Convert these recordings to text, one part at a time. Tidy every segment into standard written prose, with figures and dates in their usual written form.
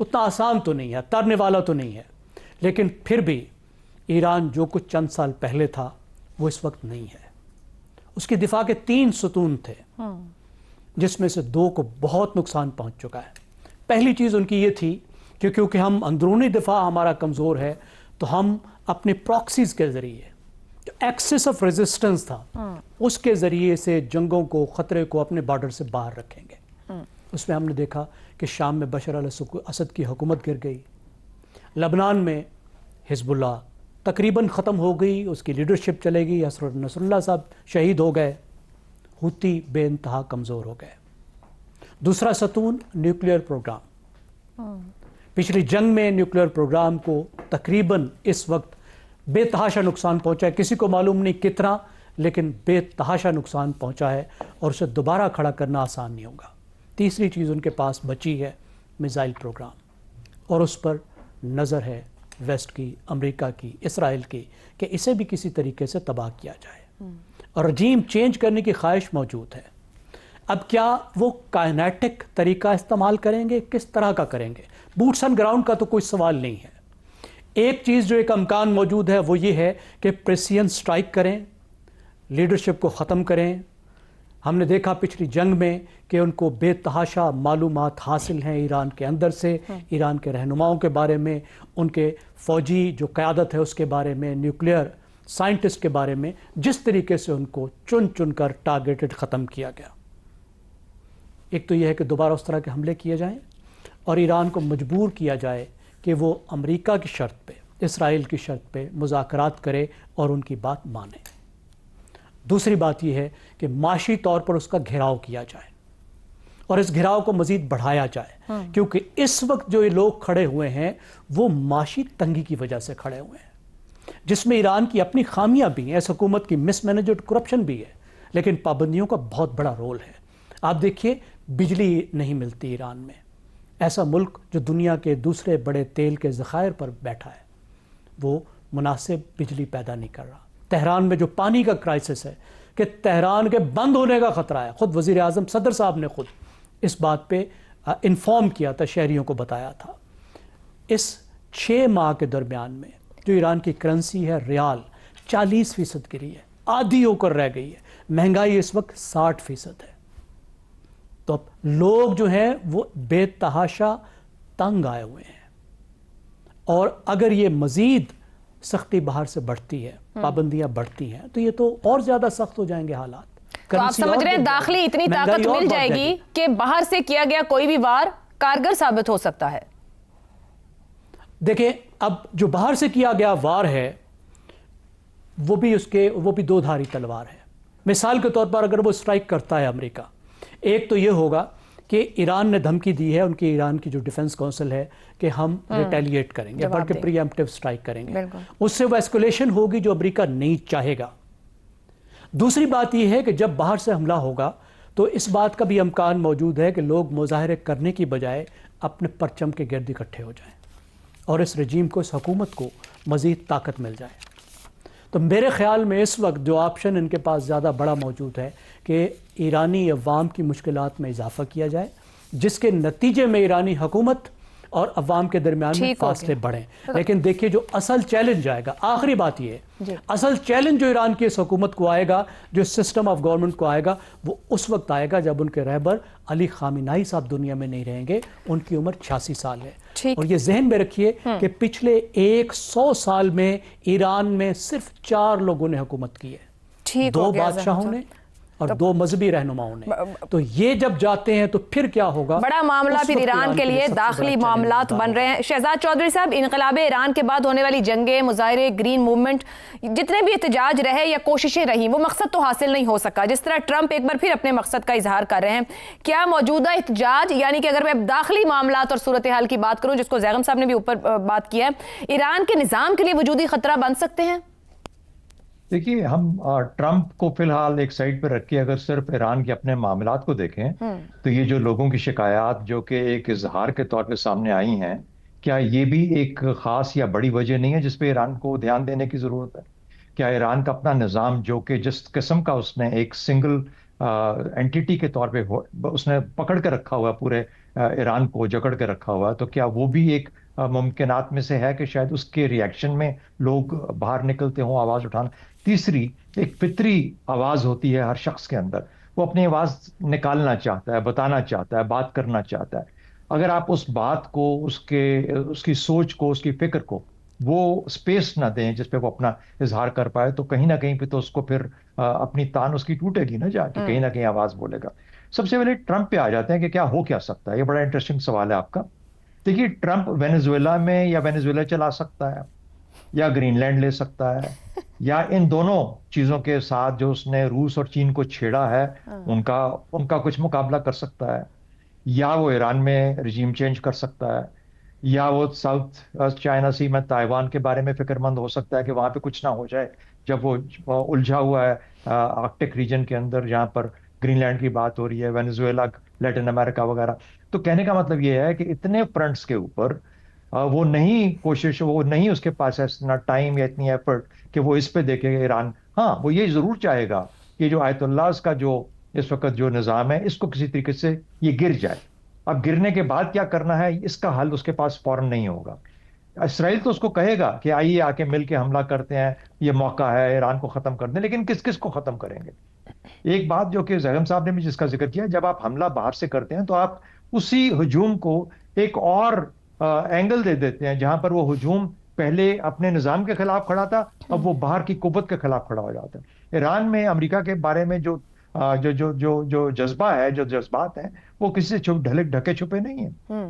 اتنا آسان تو نہیں ہے, ترنے والا تو نہیں ہے, لیکن پھر بھی ایران جو کچھ چند سال پہلے تھا وہ اس وقت نہیں ہے. اس کی دفاع کے 3 ستون تھے جس میں سے 2 کو بہت نقصان پہنچ چکا ہے. پہلی چیز ان کی یہ تھی کہ کیونکہ ہم اندرونی دفاع ہمارا کمزور ہے تو ہم اپنے پراکسیز کے ذریعے جو ایکسس آف ریزسٹنس تھا اس کے ذریعے سے جنگوں کو, خطرے کو اپنے بارڈر سے باہر رکھیں گے. اس میں ہم نے دیکھا کہ شام میں بشار الاسد کی حکومت گر گئی, لبنان میں حزب اللہ تقریباً ختم ہو گئی, اس کی لیڈرشپ چلے گئی, حسن نصر اللہ صاحب شہید ہو گئے, ہوتی بے انتہا کمزور ہو گئے. دوسرا ستون نیوکلیئر پروگرام. پچھلی جنگ میں نیوکلیئر پروگرام کو تقریباً اس وقت بے تحاشا نقصان پہنچا ہے, کسی کو معلوم نہیں کتنا, لیکن بے تحاشا نقصان پہنچا ہے اور اسے دوبارہ کھڑا کرنا آسان نہیں ہوگا. تیسری چیز ان کے پاس بچی ہے میزائل پروگرام, اور اس پر نظر ہے ویسٹ کی, امریکہ کی, اسرائیل کی کہ اسے بھی کسی طریقے سے تباہ کیا جائے, اور رجیم چینج کرنے کی خواہش موجود ہے. اب کیا وہ کائنیٹک طریقہ استعمال کریں گے, کس طرح کا کریں گے؟ بوٹس آن گراؤنڈ کا تو کوئی سوال نہیں ہے. ایک چیز جو ایک امکان موجود ہے وہ یہ ہے کہ پریسین سٹرائک کریں, لیڈرشپ کو ختم کریں. ہم نے دیکھا پچھلی جنگ میں کہ ان کو بے تحاشا معلومات حاصل ہیں ایران کے اندر سے, ایران کے رہنماؤں کے بارے میں, ان کے فوجی جو قیادت ہے اس کے بارے میں, نیوکلیئر سائنٹسٹ کے بارے میں, جس طریقے سے ان کو چن چن کر ٹارگیٹڈ ختم کیا گیا. ایک تو یہ ہے کہ دوبارہ اس طرح کے حملے کیے جائیں اور ایران کو مجبور کیا جائے کہ وہ امریکہ کی شرط پہ, اسرائیل کی شرط پہ مذاکرات کرے اور ان کی بات مانے. دوسری بات یہ ہے کہ معاشی طور پر اس کا گھیراؤ کیا جائے اور اس گھیراؤ کو مزید بڑھایا جائے, کیونکہ اس وقت جو یہ لوگ کھڑے ہوئے ہیں وہ معاشی تنگی کی وجہ سے کھڑے ہوئے ہیں, جس میں ایران کی اپنی خامیاں بھی ہیں, اس حکومت کی مس مینجڈ کرپشن بھی ہے, لیکن پابندیوں کا بہت بڑا رول ہے. آپ دیکھیے بجلی نہیں ملتی ایران میں, ایسا ملک جو دنیا کے دوسرے بڑے تیل کے ذخائر پر بیٹھا ہے وہ مناسب بجلی پیدا نہیں کر رہا. تہران میں جو پانی کا کرائسس ہے کہ تہران کے بند ہونے کا خطرہ ہے, خود وزیر اعظم صدر صاحب نے خود اس بات پہ انفارم کیا تھا, شہریوں کو بتایا تھا. اس 6 ماہ کے درمیان میں جو ایران کی کرنسی ہے ریال 40% گری ہے, آدھی ہو کر رہ گئی ہے, مہنگائی اس وقت 60% ہے. تو اب لوگ جو ہیں وہ بے تحاشا تنگ آئے ہوئے ہیں, اور اگر یہ مزید سختی باہر سے بڑھتی ہے, پابندیاں بڑھتی ہیں, تو یہ تو اور زیادہ سخت ہو جائیں گے حالات. تو آپ سمجھ رہے ہیں داخلی اتنی طاقت مل جائے گی کہ باہر سے کیا گیا کوئی بھی وار کارگر ثابت ہو سکتا ہے. دیکھیں اب جو باہر سے کیا گیا وار ہے وہ بھی 2 دھاری تلوار ہے. مثال کے طور پر اگر وہ اسٹرائک کرتا ہے امریکہ, ایک تو یہ ہوگا کہ ایران نے دھمکی دی ہے, ان کی ایران کی جو ڈیفنس کونسل ہے, کہ ہم ریٹیلیٹ کریں گے, بلکہ پری ایمپٹیو سٹرائک کریں گے. اس سے وہ ایسکولیشن ہوگی جو امریکہ نہیں چاہے گا. دوسری بات یہ ہے کہ جب باہر سے حملہ ہوگا تو اس بات کا بھی امکان موجود ہے کہ لوگ مظاہرے کرنے کی بجائے اپنے پرچم کے گرد اکٹھے ہو جائیں اور اس رجیم کو, اس حکومت کو مزید طاقت مل جائے. تو میرے خیال میں اس وقت جو آپشن ان کے پاس زیادہ بڑا موجود ہے کہ ایرانی عوام کی مشکلات میں اضافہ کیا جائے, جس کے نتیجے میں ایرانی حکومت اور عوام کے درمیان میں فاصلے بڑھیں. لیکن دیکھیے جو اصل چیلنج آئے گا, آخری بات یہ ہے, اصل چیلنج جو ایران کی اس حکومت کو آئے گا, جو سسٹم آف گورنمنٹ کو آئے گا, وہ اس وقت آئے گا جب ان کے رہبر علی خامنہئی صاحب دنیا میں نہیں رہیں گے. ان کی عمر 86 سال ہے. اور یہ ذہن میں رکھیے کہ پچھلے 100 سال میں ایران میں صرف 4 لوگوں نے حکومت کی ہے, 2 بادشاہوں نے اور 2 مذہبی رہنماؤں نے. تو یہ جب جاتے ہیں تو پھر کیا ہوگا؟ بڑا معاملہ پھر ایران کے لیے داخلی معاملات بن رہے ہیں. شہزاد چودھری صاحب, انقلاب ایران کے بعد ہونے والی جنگیں, مظاہرے, گرین موومنٹ, جتنے بھی احتجاج رہے یا کوششیں رہیں, وہ مقصد تو حاصل نہیں ہو سکا. جس طرح ٹرمپ ایک بار پھر اپنے مقصد کا اظہار کر رہے ہیں, کیا موجودہ احتجاج, یعنی کہ اگر میں داخلی معاملات اور صورتحال کی بات کروں جس کو زیغم صاحب نے بھی اوپر بات کیا ہے, ایران کے نظام کے لیے وجودی خطرہ بن سکتے ہیں؟ دیکھیے, ہم ٹرمپ کو فی الحال ایک سائڈ پہ رکھ کے اگر صرف ایران کے اپنے معاملات کو دیکھیں تو یہ جو لوگوں کی شکایات جو کہ ایک اظہار کے طور پہ سامنے آئی ہیں, کیا یہ بھی ایک خاص یا بڑی وجہ نہیں ہے جس پہ ایران کو دھیان دینے کی ضرورت ہے؟ کیا ایران کا اپنا نظام جو کہ جس قسم کا اس نے ایک سنگل اینٹیٹی کے طور پہ اس نے پکڑ کے رکھا ہوا پورے ایران کو جکڑ کے رکھا ہوا، تو کیا وہ بھی ایک ممکنات میں سے ہے کہ شاید اس کے ریئیکشن میں لوگ باہر نکلتے ہوں آواز اٹھانا؟ تیسری، ایک فطری آواز ہوتی ہے ہر شخص کے اندر، وہ اپنی آواز نکالنا چاہتا ہے، بتانا چاہتا ہے، بات کرنا چاہتا ہے۔ اگر آپ اس بات کو، اس کی سوچ کو، اس کی فکر کو وہ سپیس نہ دیں جس پہ وہ اپنا اظہار کر پائے، تو کہیں نہ کہیں پہ تو اس کو پھر اپنی تان اس کی ٹوٹے گی نا، جا کے کہیں نہ کہیں آواز بولے گا۔ سب سے پہلے ٹرمپ پہ آ جاتے ہیں کہ کیا ہو کیا سکتا ہے، یہ بڑا انٹرسٹنگ سوال ہے آپ کا۔ دیکھیے، ٹرمپ وینزویلا میں یا وینزویلا چلا سکتا ہے، یا گرین لینڈ لے سکتا ہے، یا ان دونوں چیزوں کے ساتھ جو اس نے روس اور چین کو چھیڑا ہے ان کا کچھ مقابلہ کر سکتا ہے، یا وہ ایران میں رجیم چینج کر سکتا ہے، یا وہ ساؤتھ چائنا سی میں تائیوان کے بارے میں فکر مند ہو سکتا ہے کہ وہاں پہ کچھ نہ ہو جائے، جب وہ الجھا ہوا ہے آرکٹک ریجن کے اندر جہاں پر گرین لینڈ کی بات ہو رہی ہے، وینزویلا، لیٹن امریکہ وغیرہ۔ تو کہنے کا مطلب یہ ہے کہ اتنے فرنٹس کے اوپر وہ نہیں اس کے پاس اتنا ٹائم یا اتنی ایفرٹ کہ وہ اس پہ دیکھے گا ایران۔ ہاں، وہ یہ ضرور چاہے گا کہ جو آیت اللہ کا جو اس وقت جو نظام ہے اس کو کسی طریقے سے یہ گر جائے۔ اب گرنے کے بعد کیا کرنا ہے اس کا حل اس کے پاس فوراً نہیں ہوگا۔ اسرائیل تو اس کو کہے گا کہ آئیے آ کے مل کے حملہ کرتے ہیں، یہ موقع ہے ایران کو ختم کر دیں، لیکن کس کو ختم کریں گے؟ ایک بات جو کہ زیغم صاحب نے بھی جس کا ذکر کیا، جب آپ حملہ باہر سے کرتے ہیں تو آپ اسی ہجوم کو ایک اور اینگل دے دیتے ہیں، جہاں پر وہ ہجوم پہلے اپنے نظام کے خلاف کھڑا تھا، اب وہ باہر کی قوت کے خلاف کھڑا ہو جاتا ہے۔ ایران میں امریکہ کے بارے میں جو جذبہ ہے، جو جذبات ہیں، وہ کسی سے ڈھکے چھپے نہیں ہیں۔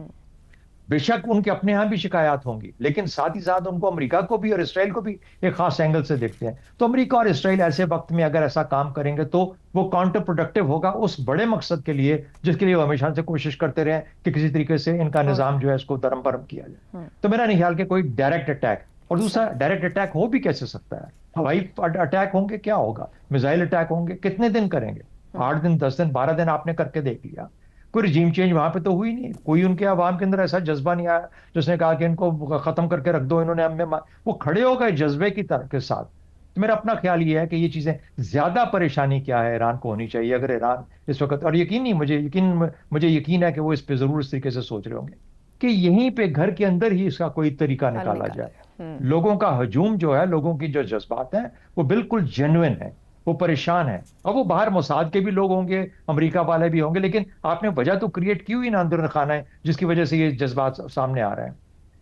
بے شک ان کے اپنے ہاں بھی شکایات ہوں گی، لیکن ساتھ ہی ساتھ ان کو امریکہ کو بھی اور اسرائیل کو بھی ایک خاص اینگل سے دیکھتے ہیں۔ تو امریکہ اور اسرائیل ایسے وقت میں اگر ایسا کام کریں گے تو وہ کاؤنٹر پروڈکٹیو ہوگا اس بڑے مقصد کے لیے جس کے لیے وہ ہمیشہ سے کوشش کرتے رہے کہ کسی طریقے سے ان کا نظام جو ہے اس کو درم برم کیا جائے۔ تو میرا نہیں خیال کہ کوئی ڈائریکٹ اٹیک، اور دوسرا ڈائریکٹ اٹیک ہو بھی کیسے سکتا ہے؟ ہوائی اٹیک ہوں گے، کیا ہوگا؟ میزائل اٹیک ہوں گے، کتنے دن کریں گے؟ 8 دن، 10 دن، 12 دن آپ نے کر کے دیکھ لیا، کوئی رجیم چینج وہاں پہ تو ہوئی نہیں، کوئی ان کے عوام کے اندر ایسا جذبہ نہیں آیا جس نے کہا کہ ان کو ختم کر کے رکھ دو، انہوں نے ہمیں وہ کھڑے ہو گئے جذبے کی طرح کے ساتھ۔ تو میرا اپنا خیال یہ ہے کہ یہ چیزیں زیادہ پریشانی کیا ہے ایران کو ہونی چاہیے اگر ایران اس وقت، اور مجھے یقین ہے کہ وہ اس پہ ضرور اس طریقے سے سوچ رہے ہوں گے کہ یہیں پہ گھر کے اندر ہی اس کا کوئی طریقہ نکالا جائے۔ لوگوں کا ہجوم جو ہے، لوگوں کی جو جذبات ہیں وہ بالکل جینوئن ہیں، وہ پریشان ہیں۔ اب وہ باہر موساد کے بھی لوگ ہوں گے، امریکہ والے بھی ہوں گے، لیکن آپ نے وجہ تو کریٹ کی ہوئی نا اندر خانہ ہے جس کی وجہ سے یہ جذبات سامنے آ رہے ہیں۔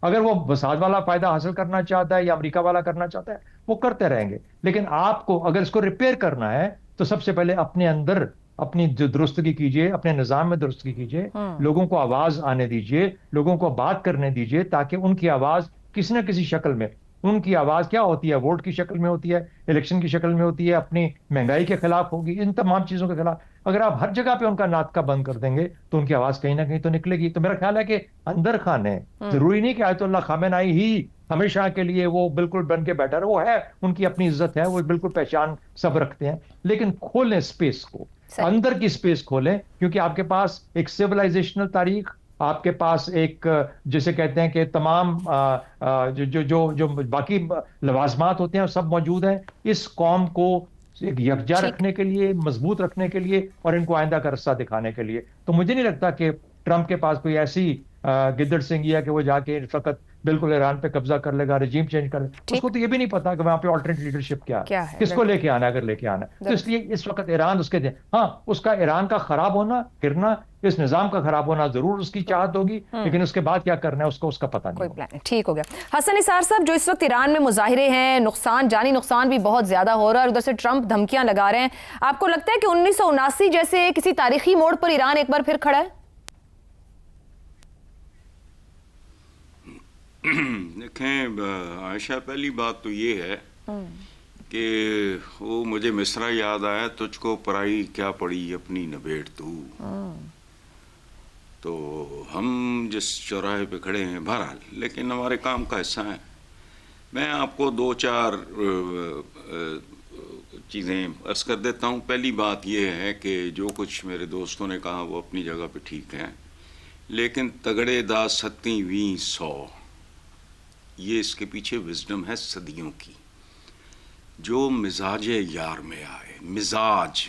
اگر وہ موساد والا فائدہ حاصل کرنا چاہتا ہے یا امریکہ والا کرنا چاہتا ہے وہ کرتے رہیں گے، لیکن آپ کو اگر اس کو ریپیئر کرنا ہے تو سب سے پہلے اپنے اندر اپنی درستگی کیجئے، اپنے نظام میں درستگی کیجئے، لوگوں کو آواز آنے دیجئے، لوگوں کو بات کرنے دیجئے، تاکہ ان کی آواز کسی نہ کسی شکل میں، ان کی آواز کیا ہوتی ہے، ووٹ کی شکل میں ہوتی ہے، الیکشن کی شکل میں ہوتی ہے، اپنی مہنگائی کے خلاف ہوگی، ان تمام چیزوں کے خلاف۔ اگر آپ ہر جگہ پہ ان کا ناطقہ بند کر دیں گے تو ان کی آواز کہیں نہ کہیں تو نکلے گی۔ تو میرا خیال ہے کہ اندر خانے، ضروری نہیں کہ آیت اللہ خامنہئی ہی ہمیشہ کے لیے وہ بالکل بن کے بیٹھا رہے، وہ ہے، ان کی اپنی عزت ہے، وہ بالکل پہچان سب رکھتے ہیں، لیکن کھولیں سپیس کو، اندر کی سپیس کھولیں، کیونکہ آپ کے پاس ایک سیولائزیشنل تاریخ، آپ کے پاس ایک جسے کہتے ہیں کہ تمام جو باقی لوازمات ہوتے ہیں وہ سب موجود ہیں اس قوم کو ایک یکجا رکھنے کے لیے، مضبوط رکھنے کے لیے، اور ان کو آئندہ کا رستہ دکھانے کے لیے۔ تو مجھے نہیں لگتا کہ ٹرمپ کے پاس کوئی ایسی گدڑ سنگھی ہے کہ وہ جا کے فقط بالکل ایران پہ قبضہ کر لے گا، رجیم چینج کر لے گا۔ اس کو تو یہ بھی نہیں پتا کہ وہاں پہ آلٹرنیٹ لیڈرشپ کیا ہے، کس کو لے کے آنا ہے اگر لے کے آنا ہے۔ تو اس لیے اس وقت ایران اس کے دیں، ہاں اس کا ایران کا خراب ہونا، گرنا، اس نظام کا خراب ہونا ضرور اس کی چاہت ہوگی، لیکن اس کے بعد کیا کرنا ہے اس کا پتہ نہیں ہوگا۔ ٹھیک ہو گیا۔ حسن نثار صاحب، جو اس وقت ایران میں مظاہرے ہیں، نقصان، جانی نقصان بھی بہت زیادہ ہو رہا ہے، اور ادھر سے ٹرمپ دھمکیاں لگا رہے ہیں، آپ کو لگتا ہے کہ 1979 جیسے کسی تاریخی موڑ پر ایران ایک بار پھر کھڑا ہے؟ دیکھیں عائشہ، پہلی بات تو یہ ہے کہ وہ مجھے مصرع یاد آیا، تجھ کو پرائی کیا پڑی اپنی نبیڑ تو۔ تو ہم جس چوراہے پہ کھڑے ہیں بہرحال، لیکن ہمارے کام کا حصہ ہے۔ میں آپ کو 2-4 چیزیں عرض کر دیتا ہوں۔ پہلی بات یہ ہے کہ جو کچھ میرے دوستوں نے کہا وہ اپنی جگہ پہ ٹھیک ہے، لیکن تگڑے دا 70ویں 100، یہ اس کے پیچھے وزڈم ہے صدیوں کی۔ جو مزاج یار میں آئے، مزاج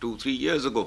2-3 years ago,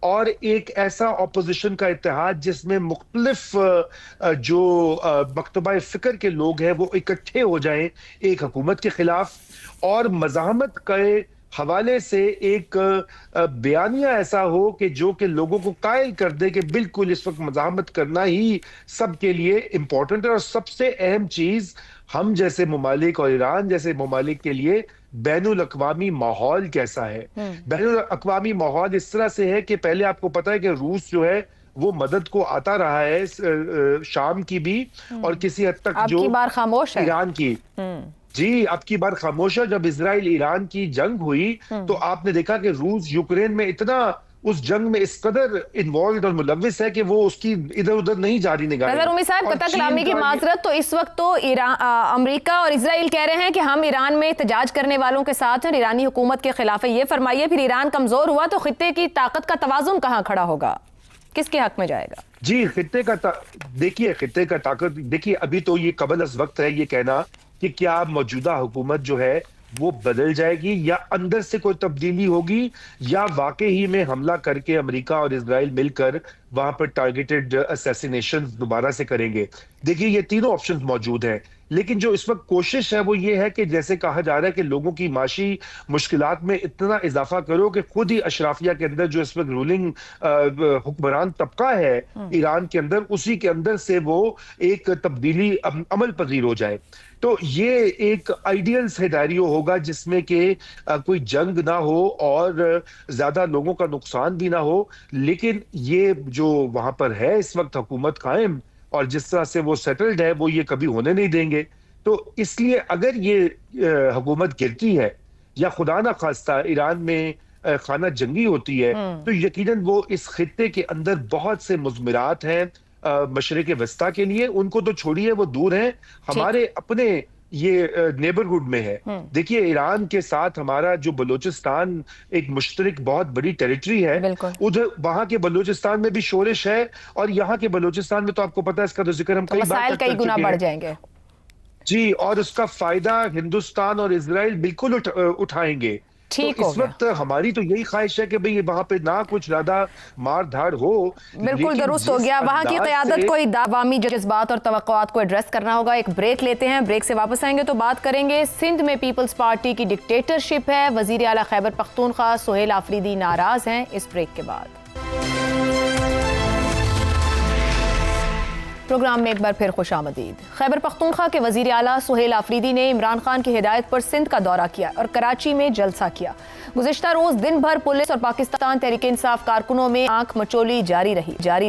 اور ایک ایسا اپوزیشن کا اتحاد جس میں مختلف جو مکتبہ فکر کے لوگ ہیں وہ اکٹھے ہو جائیں ایک حکومت کے خلاف، اور مزاحمت کے حوالے سے ایک بیانیہ ایسا ہو کہ جو کہ لوگوں کو قائل کر دے کہ بالکل اس وقت مزاحمت کرنا ہی سب کے لیے امپورٹنٹ ہے۔ اور سب سے اہم چیز ہم جیسے ممالک اور ایران جیسے ممالک کے لیے بین الاقوامی ماحول کیسا ہے۔ بین الاقوامی ماحول اس طرح سے ہے کہ پہلے آپ کو پتا ہے کہ روس جو ہے وہ مدد کو آتا رہا ہے، شام کی بھی اور کسی حد تک جو ایران کی، جی اب کی بار خاموش ہے۔ جب اسرائیل ایران کی جنگ ہوئی تو آپ نے دیکھا کہ روس یوکرین میں اتنا اس جنگ میں اس قدر انوالوڈ اور ملوث ہے کہ وہ اس کی ادھر ادھر نہیں جاری نگاہیں۔ نظر امید صاحب قطع کلامی کی معذرت، تو اس وقت تو امریکہ اور اسرائیل کہہ رہے ہیں کہ ہم ایران میں احتجاج کرنے والوں کے ساتھ ہیں، ایرانی حکومت کے خلاف ہے۔ یہ فرمائیے پھر ایران کمزور ہوا تو خطے کی طاقت کا توازن کہاں کھڑا ہوگا، کس کے حق میں جائے گا؟ جی خطے کا دیکھیے، خطے کا طاقت دیکھیے، ابھی تو یہ قبل از وقت ہے یہ کہنا کہ کیا موجودہ حکومت جو ہے وہ بدل جائے گی یا اندر سے کوئی تبدیلی ہوگی، یا واقعی میں حملہ کر کے امریکہ اور اسرائیل مل کر وہاں پر ٹارگیٹڈ اسیسینیشن دوبارہ سے کریں گے۔ دیکھیے یہ تینوں آپشنز موجود ہیں، لیکن جو اس وقت کوشش ہے وہ یہ ہے کہ جیسے کہا جا رہا ہے کہ لوگوں کی معاشی مشکلات میں اتنا اضافہ کرو کہ خود ہی اشرافیہ کے اندر جو اس وقت رولنگ حکمران طبقہ ہے ایران کے اندر، اسی کے اندر سے وہ ایک تبدیلی عمل پذیر ہو جائے۔ تو یہ ایک آئیڈیل سینیریو ہوگا جس میں کہ کوئی جنگ نہ ہو اور زیادہ لوگوں کا نقصان بھی نہ ہو، لیکن یہ جو وہاں پر ہے اس وقت حکومت قائم اور جس طرح سے وہ سیٹلڈ ہے وہ یہ کبھی ہونے نہیں دیں گے۔ تو اس لیے اگر یہ حکومت گرتی ہے یا خدا نہ خواستہ ایران میں خانہ جنگی ہوتی ہے تو یقیناً وہ اس خطے کے اندر بہت سے مضمرات ہیں مشرق وسطیٰ کے لیے، ان کو تو چھوڑیے وہ دور ہیں، ہمارے اپنے یہ نیبرہڈ میں ہے۔ دیکھیے ایران کے ساتھ ہمارا جو بلوچستان ایک مشترک بہت بڑی ٹیریٹری ہے، ادھر وہاں کے بلوچستان میں بھی شورش ہے، اور یہاں کے بلوچستان میں تو آپ کو پتا ہے اس کا تو ذکر ہم کئی بار کئی گنا بڑھ جائیں گے جی، اور اس کا فائدہ ہندوستان اور اسرائیل بالکل اٹھائیں گے۔ تو اس وقت ہماری تو یہی خواہش ہے کہ بھئی وہاں پہ نہ کچھ زیادہ مار دھاڑ ہو۔ بالکل درست ہو گیا، وہاں کی قیادت کو عوامی جذبات اور توقعات کو ایڈریس کرنا ہوگا۔ ایک بریک لیتے ہیں، بریک سے واپس آئیں گے تو بات کریں گے سندھ میں پیپلز پارٹی کی ڈکٹیٹرشپ ہے، وزیر اعلیٰ خیبر پختونخوا سہیل آفریدی ناراض ہیں، اس بریک کے بعد۔ پروگرام میں ایک بار پھر خوش آمدید۔ خیبر پختونخوا کے وزیر اعلیٰ سہیل آفریدی نے عمران خان کی ہدایت پر سندھ کا دورہ کیا اور کراچی میں جلسہ کیا۔ گزشتہ روز دن بھر پولیس اور پاکستان تحریک انصاف کارکنوں میں آنکھ مچولی جاری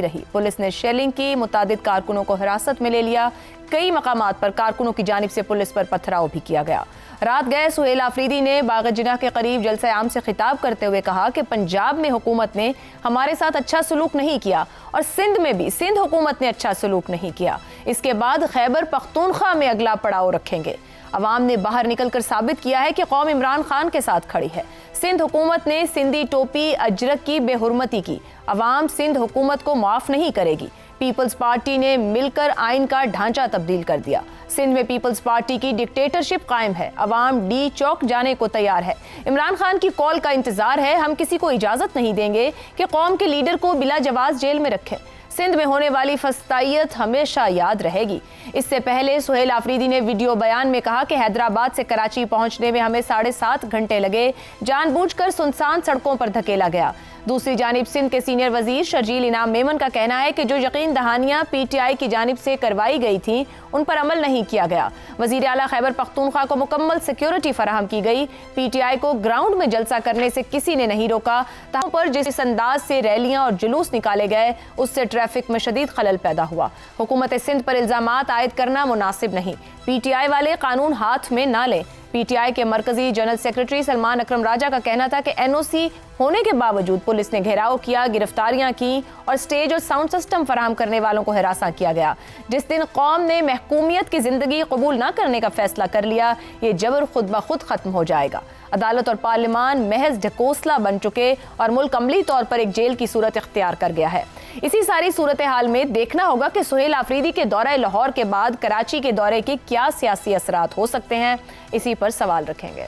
رہی۔ پولیس نے شیلنگ کی، متعدد کارکنوں کو حراست میں لے لیا، کئی مقامات پر کارکنوں کی جانب سے پولیس پر پتھراؤ بھی کیا گیا۔ رات گئے سہیل آفریدی نے باغ جناح کے قریب جلسہ عام سے خطاب کرتے ہوئے کہا کہ پنجاب میں حکومت نے ہمارے ساتھ اچھا سلوک نہیں کیا اور سندھ میں بھی سندھ حکومت نے اچھا سلوک نہیں کیا، اس کے بعد خیبر پختونخوا میں اگلا پڑاؤ رکھیں گے۔ عوام نے باہر نکل کر ثابت کیا ہے کہ قوم عمران خان کے ساتھ کھڑی ہے۔ سندھ حکومت نے سندھی ٹوپی اجرک کی بے حرمتی کی، عوام سندھ حکومت کو معاف نہیں کرے گی۔ پیپلز پارٹی نے مل کر آئین کا ڈھانچہ تبدیل کر دیا۔ سندھ میں پیپلز پارٹی کی ڈکٹیٹرشپ قائم ہے، عوام ڈی چوک جانے کو تیار ہے۔ عمران خان کی کال کا انتظار ہے، ہم کسی کو اجازت نہیں دیں گے کہ قوم کے لیڈر کو بلا جواز جیل میں رکھیں۔ سندھ میں ہونے والی فسطائیت ہمیشہ یاد رہے گی۔ اس سے پہلے سہیل آفریدی نے ویڈیو بیان میں کہا کہ حیدرآباد سے کراچی پہنچنے میں ہمیں 7.5 گھنٹے لگے، جان بوجھ کر سنسان سڑکوں پر دھکیلا گیا۔ دوسری جانب سندھ کے سینئر وزیر شرجیل انعام میمن کا کہنا ہے کہ جو یقین دہانیاں پی ٹی آئی کی جانب سے کروائی گئی تھیں ان پر عمل نہیں کیا گیا۔ وزیر اعلیٰ خیبر پختونخوا کو مکمل سیکیورٹی فراہم کی گئی، پی ٹی آئی کو گراؤنڈ میں جلسہ کرنے سے کسی نے نہیں روکا، تاہم پر جس انداز سے ریلیاں اور جلوس نکالے گئے اس سے ٹریفک میں شدید خلل پیدا ہوا۔ حکومت سندھ پر الزامات عائد کرنا مناسب نہیں، پی ٹی آئی والے قانون ہاتھ میں نہ لیں۔ پی ٹی آئی کے مرکزی جنرل سیکرٹری سلمان اکرم راجہ کا کہنا تھا کہ این او سی ہونے کے باوجود پولیس نے گھیراؤ کیا، گرفتاریاں کی اور سٹیج اور ساؤنڈ سسٹم فراہم کرنے والوں کو ہراساں کیا گیا۔ جس دن قوم نے محکومیت کی زندگی قبول نہ کرنے کا فیصلہ کر لیا، یہ جبر خود بخود ختم ہو جائے گا۔ عدالت اور پارلیمان محض ڈھکوسلا بن چکے اور ملک عملی طور پر ایک جیل کی صورت اختیار کر گیا ہے۔ اسی ساری صورتحال میں دیکھنا ہوگا کہ سہیل آفریدی کے دورہ لاہور کے بعد کراچی کے دورے کے کیا سیاسی اثرات ہو سکتے ہیں، اسی پر سوال رکھیں گے۔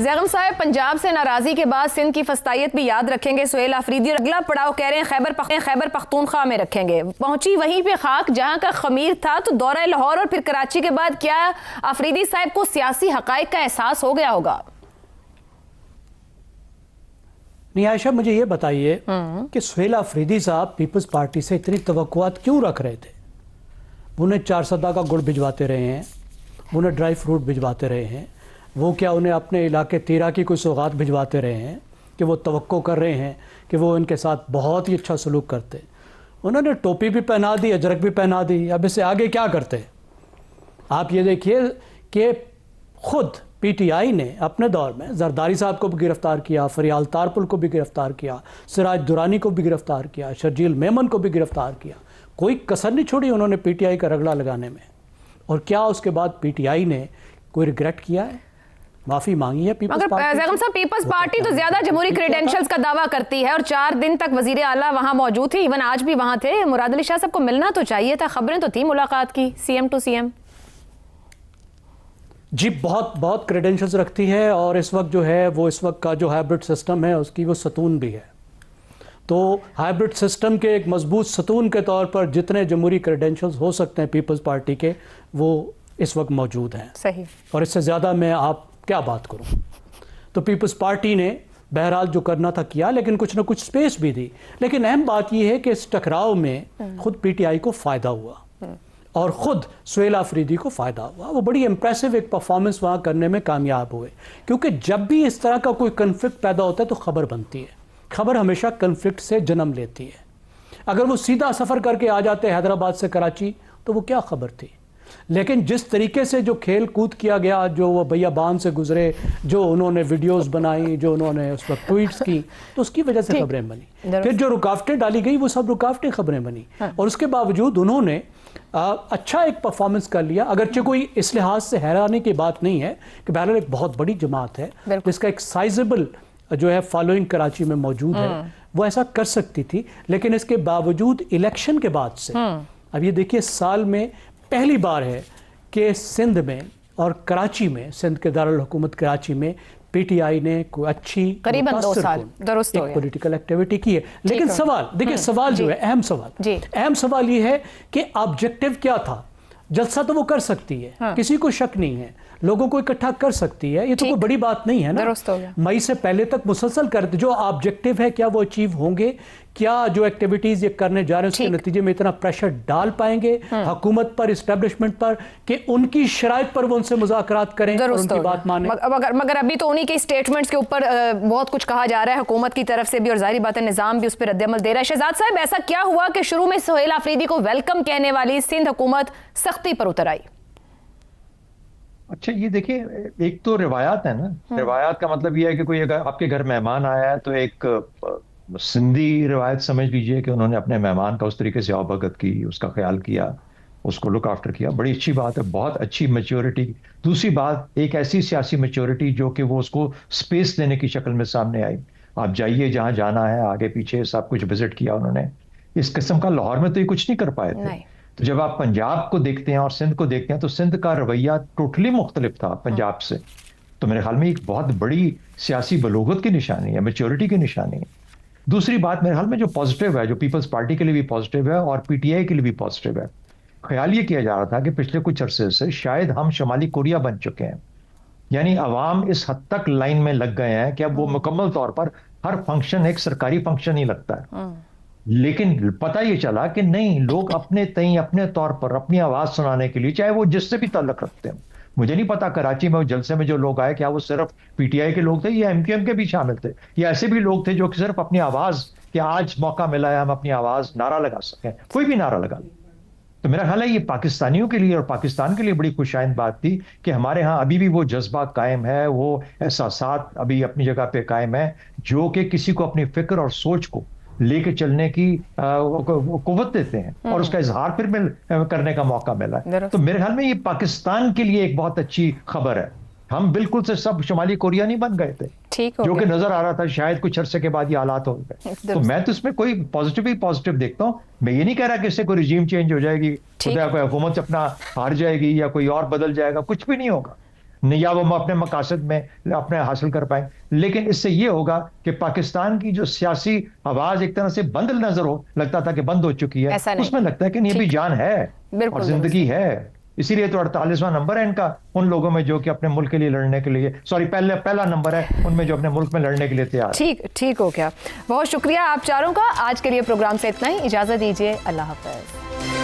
زیغم صاحب، پنجاب سے ناراضی کے بعد سندھ کی فسطائیت بھی یاد رکھیں گے سہیل آفریدی، اور اگلا پڑاؤ کہہ رہے ہیں خیبر پختونخوا میں رکھیں گے. پہنچی وہیں پہ خاک جہاں کا خمیر تھا، تو دورہ لاہور اور پھر کراچی کے بعد کیا آفریدی صاحب کو سیاسی حقائق کا احساس ہو گیا ہوگا؟ نہیں عائشہ، مجھے یہ بتائیے کہ سہیل آفریدی صاحب پیپلز پارٹی سے اتنی توقعات کیوں رکھ رہے تھے؟ وہ انہیں 400 کا گڑ بھجواتے رہے ہیں، وہ انہیں ڈرائی فروٹ بھجواتے رہے ہیں، وہ کیا انہیں اپنے علاقے تیرا کی کوئی سوغات بھجواتے رہے ہیں کہ وہ توقع کر رہے ہیں کہ وہ ان کے ساتھ بہت ہی اچھا سلوک کرتے؟ انہوں نے ٹوپی بھی پہنا دی، اجرک بھی پہنا دی، اب اس سے آگے کیا کرتے؟ آپ یہ دیکھیے کہ خود پی ٹی آئی نے اپنے دور میں زرداری صاحب کو بھی گرفتار کیا، فریال تارپل کو بھی گرفتار کیا، سراج درانی کو بھی گرفتار کیا، شرجیل میمن کو بھی گرفتار کیا، کوئی کسر نہیں چھوڑی انہوں نے پی ٹی آئی کا رگڑا لگانے میں. اور کیا اس کے بعد پی ٹی آئی نے کوئی ریگریٹ کیا ہے، معافی مانگی ہے پیپلز پارٹی؟ مگر زیغم صاحب، پیپلز پارٹی تو زیادہ جمہوری کریڈینشلز کا دعویٰ کرتی ہے، اور 4 دن تک وزیر اعلیٰ وہاں موجود تھے، ایون آج بھی وہاں تھے. مراد علی شاہ صاحب کو ملنا تو چاہیے تھا، خبریں تو تھی ملاقات کی C M to C M. جی بہت کریڈینشلز رکھتی ہے، اور اس وقت جو ہے وہ اس وقت کا جو ہائبرڈ سسٹم ہے اس کی وہ ستون بھی ہے. تو ہائبرڈ سسٹم کے ایک مضبوط ستون کے طور پر جتنے جمہوری کریڈینشلز ہو سکتے ہیں پیپلز پارٹی کے، وہ اس وقت موجود ہیں. صحیح. اور اس سے زیادہ میں آپ کیا بات کروں. تو پیپلز پارٹی نے بہرحال جو کرنا تھا کیا، لیکن کچھ نہ کچھ سپیس بھی دی. لیکن اہم بات یہ ہے کہ اس ٹکراؤ میں خود پی ٹی آئی کو فائدہ ہوا اور خود سہیل آفریدی کو فائدہ ہوا. وہ بڑی امپریسو ایک پرفارمنس وہاں کرنے میں کامیاب ہوئے، کیونکہ جب بھی اس طرح کا کوئی کنفلکٹ پیدا ہوتا ہے تو خبر بنتی ہے. خبر ہمیشہ کنفلکٹ سے جنم لیتی ہے. اگر وہ سیدھا سفر کر کے آ جاتے حیدرآباد سے کراچی تو وہ کیا خبر تھی. لیکن جس طریقے سے جو کھیل کود کیا گیا، جو وہ بیابان سے گزرے، جو انہوں نے ویڈیوز بنائی، جو انہوں نے اس وقت ٹویٹس کی، تو اس کی وجہ سے خبریں بنی. پھر جو رکاوٹیں ڈالی گئی وہ سب رکاوٹیں خبریں بنی، اور اس کے باوجود انہوں نے اچھا ایک پرفارمنس کر لیا. اگرچہ کوئی اس لحاظ سے حیرانی کی بات نہیں ہے کہ بہرحال ایک بہت بڑی جماعت ہے جس کا ایک سائزبل جو ہے فالوئنگ کراچی میں موجود ہے، وہ ایسا کر سکتی تھی. لیکن اس کے باوجود الیکشن کے بعد سے اب یہ دیکھیے سال میں پہلی بار ہے کہ سندھ میں اور کراچی میں، سندھ کے دارالحکومت کراچی میں پی ٹی آئی نے کوئی اچھی قریباً 2 سال درست ہو ایک گیا پولیٹیکل ایکٹیویٹی کی ہے. لیکن سوال دیکھیں، سوال جو ہے اہم سوال یہ ہے کہ آبجیکٹو کیا تھا. جلسہ تو وہ کر سکتی ہے، کسی کو شک نہیں ہے، لوگوں کو اکٹھا کر سکتی ہے، یہ تو کوئی بڑی بات نہیں ہے نا. مئی سے پہلے تک مسلسل کرتے جو آبجیکٹو ہے کیا وہ اچیو ہوں گے؟ کیا جو ایکٹیویٹیز یہ کرنے جا رہے ہیں اس کے نتیجے میں اتنا پریشر ڈال پائیں گے حکومت پر، اسٹیبلشمنٹ پر، کہ ان کی شرائط پر وہ ان سے مذاکرات کریں اور ان کی بات مانیں؟ مگر ابھی تو انہی کے اسٹیٹمنٹس کے اوپر بہت کچھ کہا جا رہا ہے حکومت کی طرف سے بھی، اور ظاہری بات ہے نظام بھی اس پہ رد عمل دے رہا ہے. شہزاد صاحب، ایسا کیا ہوا کہ شروع میں سہیل آفریدی کو ویلکم کہنے والی سندھ حکومت سختی پر اتر آئی؟ اچھا یہ دیکھیں، ایک تو روایات ہے نا. روایات کا مطلب یہ ہے کہ کوئی اگر آپ کے گھر مہمان آیا ہے تو ایک سندھی روایت سمجھ لیجئے کہ انہوں نے اپنے مہمان کا اس طریقے سے آبھگت کی، اس کا خیال کیا، اس کو لک آفٹر کیا. بڑی اچھی بات ہے، بہت اچھی میچورٹی. دوسری بات، ایک ایسی سیاسی میچورٹی جو کہ وہ اس کو سپیس دینے کی شکل میں سامنے آئی. آپ جائیے جہاں جانا ہے، آگے پیچھے سب کچھ وزٹ کیا انہوں نے. اس قسم کا لاہور میں تو یہ کچھ نہیں کر پائے تھے. تو جب آپ پنجاب کو دیکھتے ہیں اور سندھ کو دیکھتے ہیں تو سندھ کا رویہ ٹوٹلی مختلف تھا پنجاب سے. تو میرے خیال میں ایک بہت بڑی سیاسی بلوغت کی نشانی ہے، میچورٹی کی نشانی ہے. دوسری بات میرے خیال میں جو پازیٹیو ہے، جو پیپلز پارٹی کے لیے بھی پازیٹیو ہے اور پی ٹی آئی کے لیے بھی پازیٹیو ہے، خیال یہ کیا جا رہا تھا کہ پچھلے کچھ عرصے سے شاید ہم شمالی کوریا بن چکے ہیں. یعنی عوام اس حد تک لائن میں لگ گئے ہیں کہ اب وہ مکمل طور پر ہر فنکشن ایک سرکاری فنکشن ہی لگتا ہے. لیکن پتہ یہ چلا کہ نہیں، لوگ اپنے تئیں اپنے طور پر اپنی آواز سنانے کے لیے، چاہے وہ جس سے بھی تعلق رکھتے ہیں. مجھے نہیں پتا کراچی میں جلسے میں جو لوگ آئے کیا وہ صرف پی ٹی آئی کے لوگ تھے یا ایم کیو ایم کے بھی شامل تھے، یا ایسے بھی لوگ تھے جو کہ صرف اپنی آواز، کہ آج موقع ملا ہے ہم اپنی آواز نعرہ لگا سکیں. کوئی بھی نعرہ لگا. تو میرا خیال ہے یہ پاکستانیوں کے لیے اور پاکستان کے لیے بڑی خوشائند بات تھی کہ ہمارے ہاں ابھی بھی وہ جذبہ قائم ہے، وہ احساسات ابھی اپنی جگہ پہ قائم ہے، جو کہ کسی کو اپنی فکر اور سوچ کو لے کے چلنے کی قوت دیتے ہیں اور اس کا اظہار پھر کرنے کا موقع ملا ہے. تو میرے خیال میں یہ پاکستان کے لیے ایک بہت اچھی خبر ہے. ہم بالکل سے سب شمالی کوریا نہیں بن گئے تھے، جو کہ نظر آ رہا تھا شاید کچھ عرصے کے بعد یہ حالات ہو گئے. تو میں تو اس میں کوئی پازیٹیو ہی پازیٹیو دیکھتا ہوں. میں یہ نہیں کہہ رہا کہ اس سے کوئی رجیم چینج ہو جائے گی، کوئی حکومت اپنا ہار جائے گی یا کوئی اور بدل جائے گا، کچھ بھی نہیں ہوگا. یا وہ اپنے مقاصد میں اپنے حاصل کر پائیں. لیکن اس سے یہ ہوگا کہ پاکستان کی جو سیاسی آواز ایک طرح سے بند نظر لگتا تھا کہ بند ہو چکی ہے, اس میں لگتا ہے کہ نہیں, ابھی جان ہے اور زندگی ہے. اسی لیے تو 48واں نمبر ہے ان کا, ان لوگوں میں جو کہ اپنے ملک کے لیے لڑنے کے لیے, پہلا نمبر ہے ان میں جو اپنے ملک میں لڑنے کے لیے تیار. ٹھیک ہو گیا. بہت شکریہ آپ چاروں کا. آج کے لیے پروگرام سے اتنا ہی. اجازت دیجیے. اللہ حافظ.